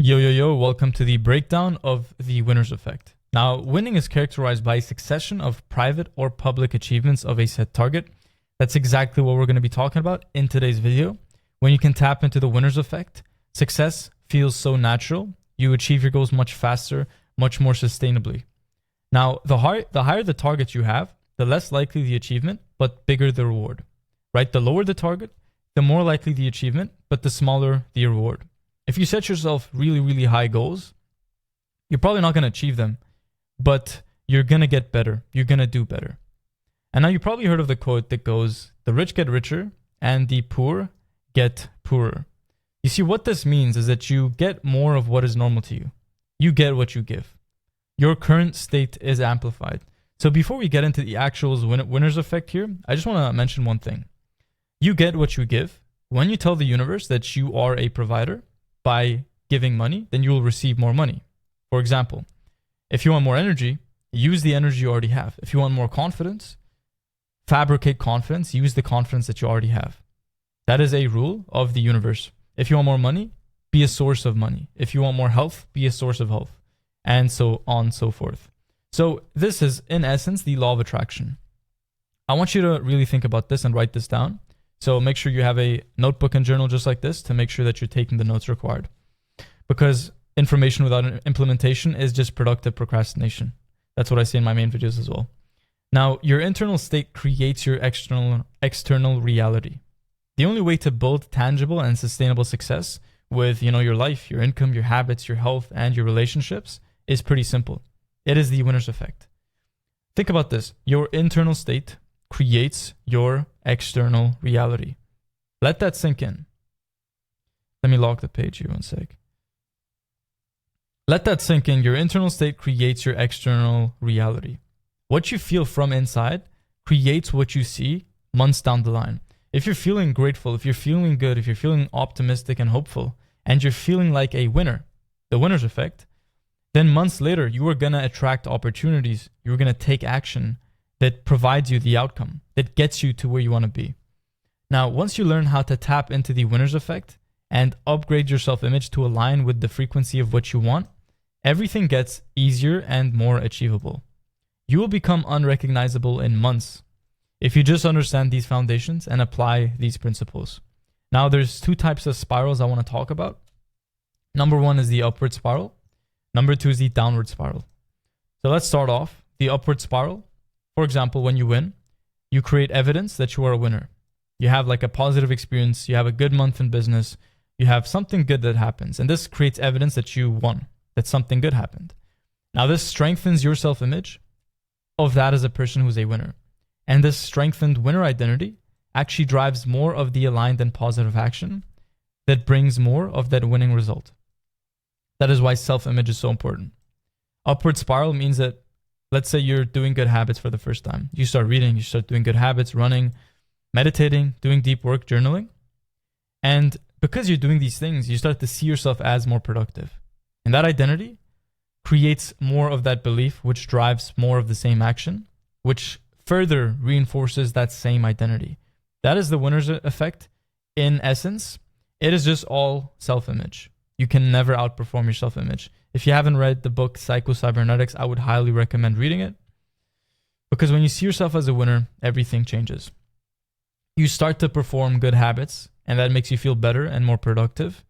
Yo, yo, yo, welcome to the breakdown of the winner's effect. Now, winning is characterized by a succession of private or public achievements of a set target. That's exactly what we're going to be talking about in today's video. When you can tap into the winner's effect, success feels so natural. You achieve your goals much faster, much more sustainably. Now, the higher the targets you have, the less likely the achievement, but bigger the reward, right? The lower the target, the more likely the achievement, but the smaller the reward. If you set yourself really, really high goals, you're probably not going to achieve them, but you're going to get better. You're going to do better. And now you probably heard of the quote that goes, the rich get richer and the poor get poorer. You see, what this means is that you get more of what is normal to you. You get what you give. Your current state is amplified. So before we get into the actual winner's effect here, I just want to mention one thing. You get what you give. When you tell the universe that you are a provider, by giving money, then you will receive more money. For example, if you want more energy, use the energy you already have. If you want more confidence, fabricate confidence, use the confidence that you already have. That is a rule of the universe. If you want more money, be a source of money. If you want more health, be a source of health. And so on and so forth. So this is, in essence, the law of attraction. I want you to really think about this and write this down. So make sure you have a notebook and journal just like this to make sure that you're taking the notes required. Because information without implementation is just productive procrastination. That's what I say in my main videos as well. Now, your internal state creates your external reality. The only way to build tangible and sustainable success with, your life, your income, your habits, your health, and your relationships is pretty simple. It is the winner's effect. Think about this. Your internal state creates your external reality. Let that sink in. Let me lock the page here one sec. Let that sink in. Your internal state creates your external reality. What you feel from inside creates what you see months down the line. If you're feeling grateful, if you're feeling good, if you're feeling optimistic and hopeful, and you're feeling like a winner, the winner's effect, then months later, you are going to attract opportunities. You're going to take action that provides you the outcome, that gets you to where you want to be. Now, once you learn how to tap into the winner's effect and upgrade your self-image to align with the frequency of what you want, everything gets easier and more achievable. You will become unrecognizable in months if you just understand these foundations and apply these principles. Now, there's two types of spirals I want to talk about. Number one is the upward spiral. Number two is the downward spiral. So let's start off. The upward spiral. For example, when you win, you create evidence that you are a winner. You have like a positive experience. You have a good month in business. You have something good that happens. And this creates evidence that you won, that something good happened. Now, this strengthens your self-image of that as a person who's a winner. And this strengthened winner identity actually drives more of the aligned and positive action that brings more of that winning result. That is why self-image is so important. Upward spiral means that, let's say you're doing good habits for the first time. You start reading, you start doing good habits, running, meditating, doing deep work, journaling. And because you're doing these things, you start to see yourself as more productive. And that identity creates more of that belief, which drives more of the same action, which further reinforces that same identity. That is the winner's effect. In essence, it is just all self-image. You can never outperform your self-image. If you haven't read the book Psycho-Cybernetics, I would highly recommend reading it. Because when you see yourself as a winner, everything changes. You start to perform good habits, and that makes you feel better and more productive.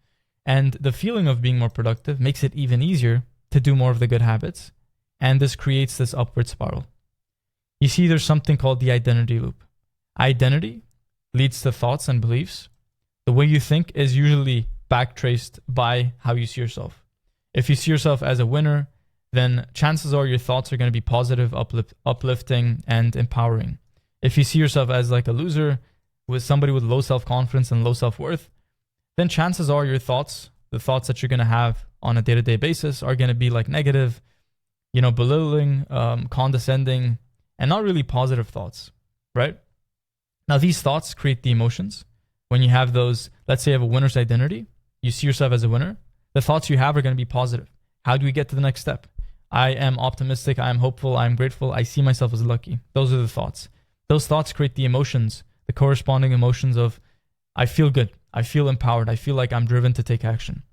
And the feeling of being more productive makes it even easier to do more of the good habits. And this creates this upward spiral. You see, there's something called the identity loop. Identity leads to thoughts and beliefs. The way you think is usually backtraced by how you see yourself. If you see yourself as a winner, then chances are your thoughts are going to be positive, uplifting, and empowering. If you see yourself as like a loser, with somebody with low self-confidence and low self-worth, then chances are your thoughts, the thoughts that you're going to have on a day-to-day basis are going to be like negative, belittling, condescending, and not really positive thoughts, right? Now, these thoughts create the emotions. When you have those, let's say you have a winner's identity, you see yourself as a winner, the thoughts you have are going to be positive. How do we get to the next step? I am optimistic, I am hopeful, I am grateful, I see myself as lucky. Those are the thoughts. Those thoughts create the emotions, the corresponding emotions of I feel good, I feel empowered, I feel like I'm driven to take action.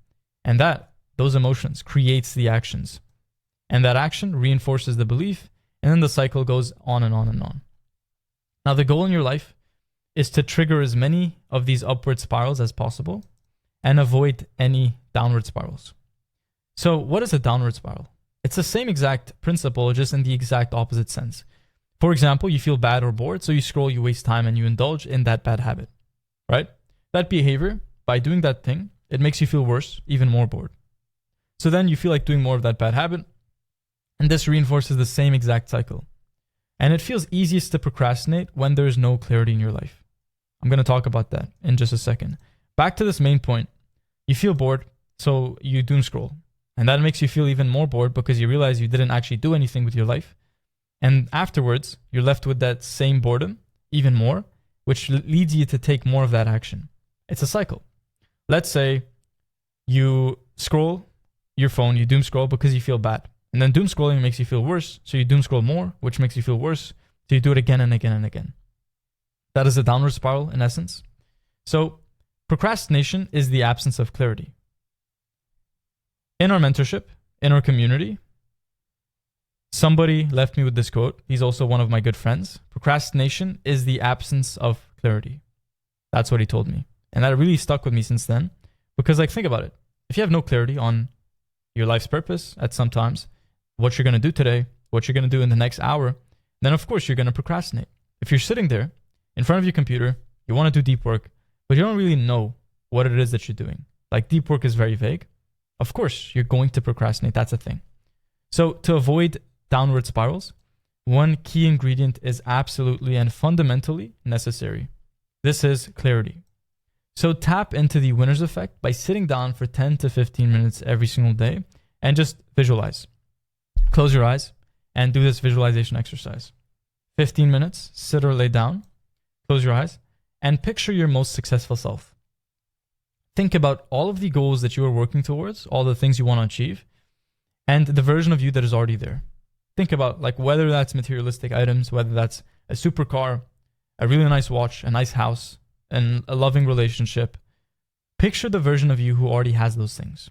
And that those emotions, creates the actions. And that action reinforces the belief, and then the cycle goes on and on and on. Now, the goal in your life is to trigger as many of these upward spirals as possible and avoid any downward spirals. So what is a downward spiral? It's the same exact principle, just in the exact opposite sense. For example, you feel bad or bored, so you scroll, you waste time, and you indulge in that bad habit, right? That behavior, by doing that thing, it makes you feel worse, even more bored. So then you feel like doing more of that bad habit, and this reinforces the same exact cycle. And it feels easiest to procrastinate when there's no clarity in your life. I'm going to talk about that in just a second. Back to this main point. You feel bored, so you doom scroll. And that makes you feel even more bored because you realize you didn't actually do anything with your life. And afterwards, you're left with that same boredom, even more, which leads you to take more of that action. It's a cycle. Let's say you scroll your phone, you doom scroll because you feel bad. And then doom scrolling makes you feel worse, so you doom scroll more, which makes you feel worse, so you do it again and again and again. That is a downward spiral in essence. So procrastination is the absence of clarity. In our mentorship, in our community, somebody left me with this quote. He's also one of my good friends. Procrastination is the absence of clarity. That's what he told me. And that really stuck with me since then. Because think about it. If you have no clarity on your life's purpose at some times, what you're going to do today, what you're going to do in the next hour, then of course you're going to procrastinate. If you're sitting there in front of your computer, you want to do deep work, but you don't really know what it is that you're doing. Deep work is very vague. Of course, you're going to procrastinate. That's a thing. So to avoid downward spirals, one key ingredient is absolutely and fundamentally necessary. This is clarity. So tap into the winner's effect by sitting down for 10 to 15 minutes every single day and just visualize. Close your eyes and do this visualization exercise. 15 minutes, sit or lay down, close your eyes, and picture your most successful self. Think about all of the goals that you are working towards, all the things you want to achieve, and the version of you that is already there. Think about whether that's materialistic items, whether that's a supercar, a really nice watch, a nice house, and a loving relationship. Picture the version of you who already has those things.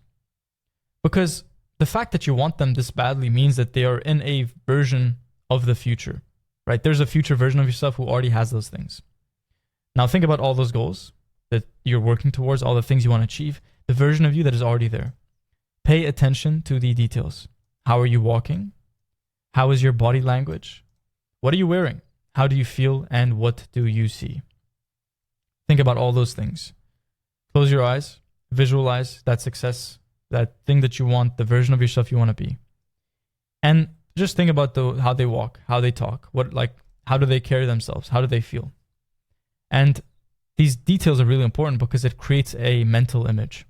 Because the fact that you want them this badly means that they are in a version of the future, right? There's a future version of yourself who already has those things. Now think about all those goals that you're working towards, all the things you want to achieve, the version of you that is already there. Pay attention to the details. How are you walking? How is your body language? What are you wearing? How do you feel? And what do you see? Think about all those things. Close your eyes. Visualize that success, that thing that you want, the version of yourself you want to be. And just think about how they walk, how they talk, how do they carry themselves? How do they feel? And these details are really important because it creates a mental image.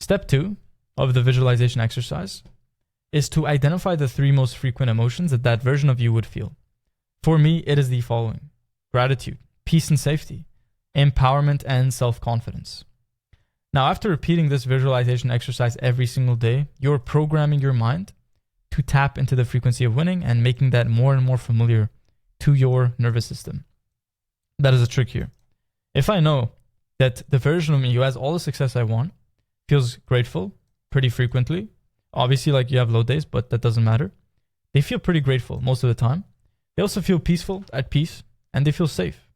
Step 2 of the visualization exercise is to identify the 3 most frequent emotions that version of you would feel. For me, it is the following: gratitude, peace and safety, empowerment, and self-confidence. Now, after repeating this visualization exercise every single day, you're programming your mind to tap into the frequency of winning and making that more and more familiar to your nervous system. That is a trick here. If I know that the version of me who has all the success I want feels grateful pretty frequently, obviously you have low days, but that doesn't matter. They feel pretty grateful most of the time. They also feel peaceful, at peace, and they feel safe.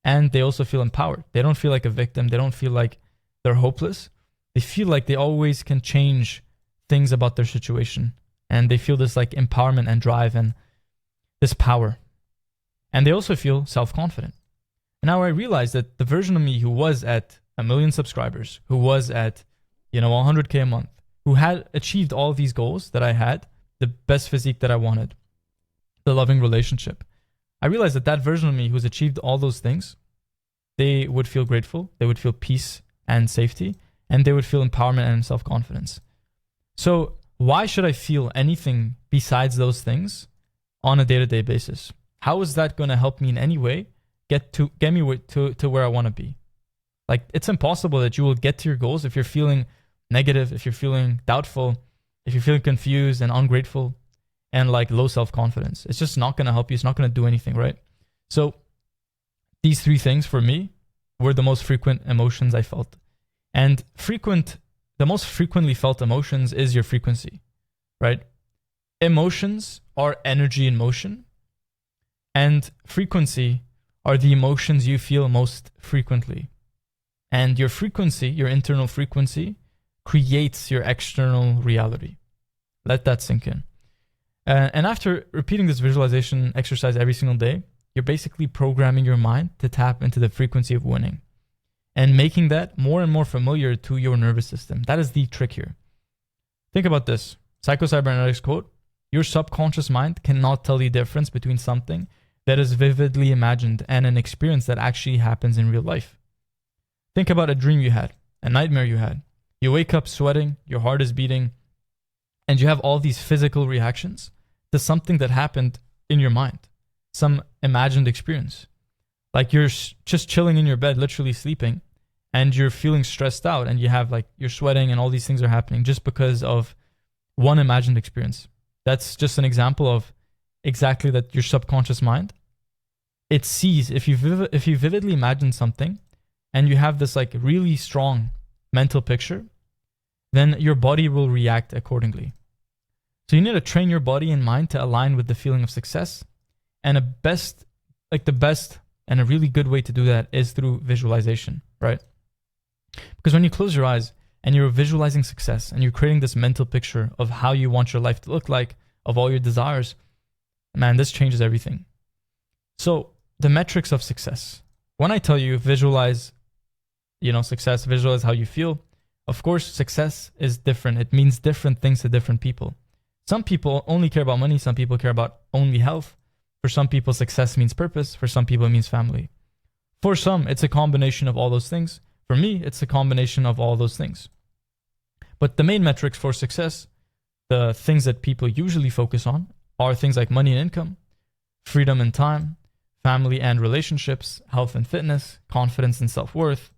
And they also feel empowered. They don't feel like a victim. They don't feel like they're hopeless. They feel like they always can change things about their situation. And they feel this empowerment and drive and this power. And they also feel self-confident. And now I realize that the version of me who was at 1 million subscribers, who was at 100K a month, who had achieved all of these goals that I had, the best physique that I wanted, the loving relationship, I realized that version of me who's achieved all those things, they would feel grateful, they would feel peace and safety, and they would feel empowerment and self-confidence. So why should I feel anything besides those things on a day-to-day basis? How is that going to help me in any way get me to where I want to be? It's impossible that you will get to your goals if you're feeling negative, if you're feeling doubtful, if you're feeling confused and ungrateful and low self-confidence. It's just not going to help you. It's not going to do anything, right? So these 3 things for me were the most frequent emotions I felt. And frequent the most frequently felt emotions is your frequency, right? Emotions are energy in motion, and frequency are the emotions you feel most frequently. And your frequency, your internal frequency, creates your external reality. Let that sink in. And after repeating this visualization exercise every single day, you're basically programming your mind to tap into the frequency of winning and making that more and more familiar to your nervous system. That is the trick here. Think about this. Psycho-Cybernetics quote, your subconscious mind cannot tell the difference between something that is vividly imagined and an experience that actually happens in real life. Think about a dream you had, a nightmare you had. You wake up sweating, your heart is beating, and you have all these physical reactions to something that happened in your mind, some imagined experience. Like you're just chilling in your bed, literally sleeping, and you're feeling stressed out, and you have like, you're sweating and all these things are happening just because of one imagined experience. That's just an example of exactly that. Your subconscious mind, it sees, if you vividly imagine something and you have this like really strong mental picture, then your body will react accordingly. So you need to train your body and mind to align with the feeling of success. And the best and a really good way to do that is through visualization, right? Because when you close your eyes and you're visualizing success and you're creating this mental picture of how you want your life to look like, of all your desires, man, this changes everything. So the metrics of success. When I tell you visualize, success, visualize how you feel. Of course, success is different. It means different things to different people. Some people only care about money. Some people care about only health. For some people, success means purpose. For some people, it means family. For some, it's a combination of all those things. For me, it's a combination of all those things. But the main metrics for success, the things that people usually focus on, are things like money and income, freedom and time, family and relationships, health and fitness, confidence and self-worth,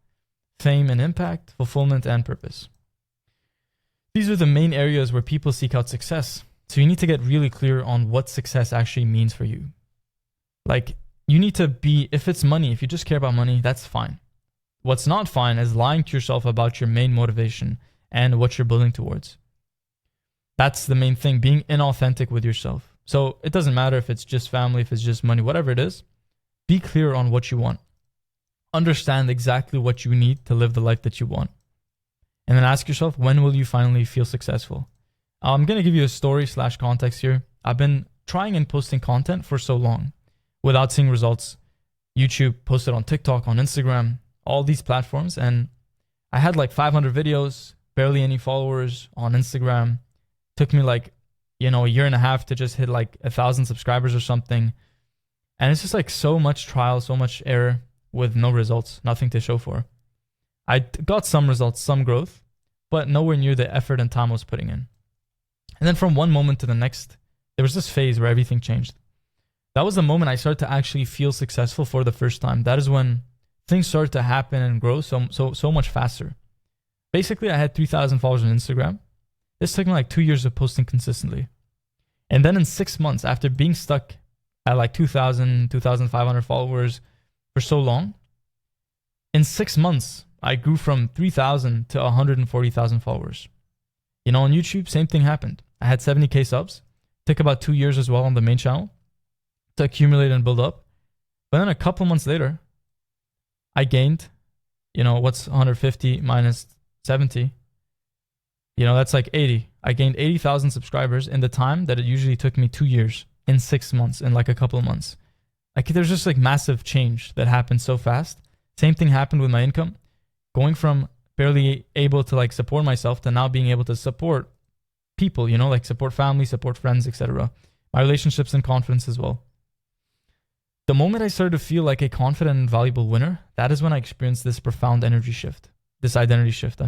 fame and impact, fulfillment and purpose. These are the main areas where people seek out success. So you need to get really clear on what success actually means for you. Like, you need to be, if it's money, if you just care about money, that's fine. What's not fine is lying to yourself about your main motivation and what you're building towards. That's the main thing, being inauthentic with yourself. So it doesn't matter if it's just family, if it's just money, whatever it is, be clear on what you want. Understand exactly what you need to live the life that you want. And then ask yourself, when will you finally feel successful? I'm going to give you a story/context here. I've been trying and posting content for so long without seeing results. YouTube, posted on TikTok, on Instagram, all these platforms. And I had like 500 videos, barely any followers on Instagram. Took me like, a year and a half to just hit like 1,000 subscribers or something. And it's just like so much trial, so much error with no results, nothing to show for. I got some results, some growth, but nowhere near the effort and time I was putting in. And then from one moment to the next, there was this phase where everything changed. That was the moment I started to actually feel successful for the first time. That is when things started to happen and grow so much faster. Basically, I had 3,000 followers on Instagram. This took me like 2 years of posting consistently. And then in 6 months, after being stuck at like 2,000, 2,500 followers for so long, in 6 months, I grew from 3,000 to 140,000 followers. On YouTube, same thing happened. I had 70K subs. Took about 2 years as well on the main channel to accumulate and build up. But then a couple months later, I gained, what's 150 minus 70? That's like 80. I gained 80,000 subscribers in the time that it usually took me 2 years, in 6 months, in like a couple of months. Like there's just like massive change that happened so fast. Same thing happened with my income. Going from barely able to like support myself to now being able to support people, like support family, support friends, etc. My relationships and confidence as well. The moment I started to feel like a confident and valuable winner, that is when I experienced this profound energy shift, this identity shift,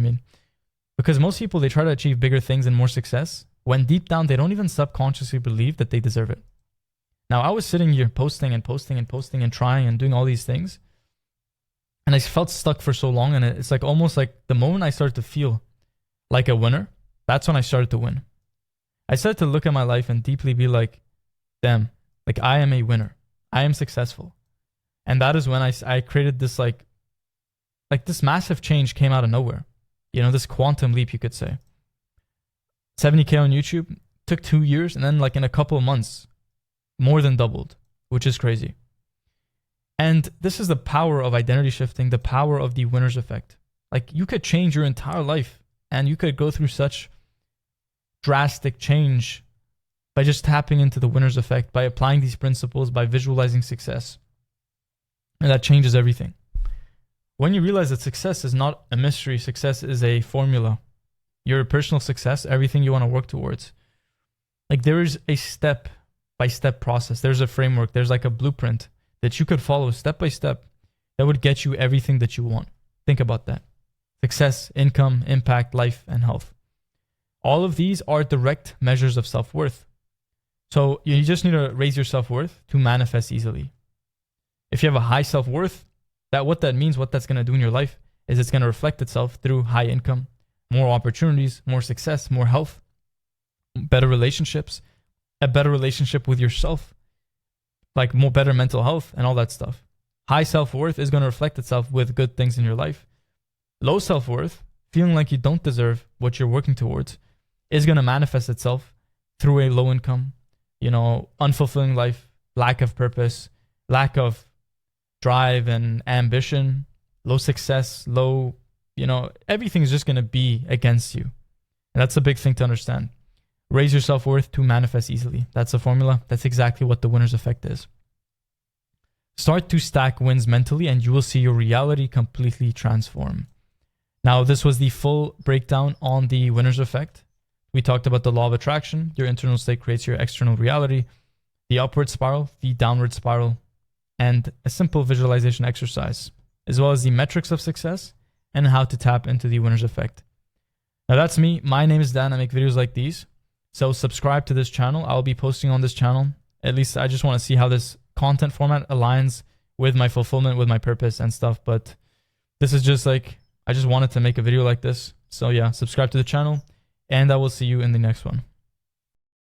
Because most people, they try to achieve bigger things and more success when deep down they don't even subconsciously believe that they deserve it. Now, I was sitting here posting and trying and doing all these things. And I felt stuck for so long. And it's like almost like the moment I started to feel like a winner, that's when I started to win. I started to look at my life and deeply be like, damn, like I am a winner. I am successful. And that is when I created this like this massive change came out of nowhere. You know, this quantum leap, you could say. 70K on YouTube took 2 years, and then like in a couple of months, more than doubled, which is crazy. And this is the power of identity shifting, the power of the winner's effect. Like, you could change your entire life, and you could go through such drastic change by just tapping into the winner's effect, by applying these principles, by visualizing success. And that changes everything. When you realize that success is not a mystery, success is a formula. Your personal success, everything you want to work towards. Like, there is a step-by-step process. There's a framework. There's like a blueprint that you could follow step by step that would get you everything that you want. Think about that. Success, income, impact, life, and health. All of these are direct measures of self-worth. So you just need to raise your self-worth to manifest easily. If you have a high self-worth, what that means, what that's going to do in your life, is it's going to reflect itself through high income, more opportunities, more success, more health, better relationships, a better relationship with yourself, like more better mental health and all that stuff. High self-worth is going to reflect itself with good things in your life. Low self-worth, feeling like you don't deserve what you're working towards, is going to manifest itself through a low income, unfulfilling life, lack of purpose, lack of drive and ambition, low success, everything's just going to be against you. And that's a big thing to understand. Raise your self-worth to manifest easily. That's the formula. That's exactly what the winner's effect is. Start to stack wins mentally, and you will see your reality completely transform. Now, this was the full breakdown on the winner's effect. We talked about the law of attraction. Your internal state creates your external reality, the upward spiral, the downward spiral, and a simple visualization exercise, as well as the metrics of success and how to tap into the winner's effect. Now, that's me. My name is Dan. I make videos like these. So subscribe to this channel. I'll be posting on this channel. At least I just want to see how this content format aligns with my fulfillment, with my purpose and stuff. But this is just I just wanted to make a video like this. So yeah, subscribe to the channel, and I will see you in the next one.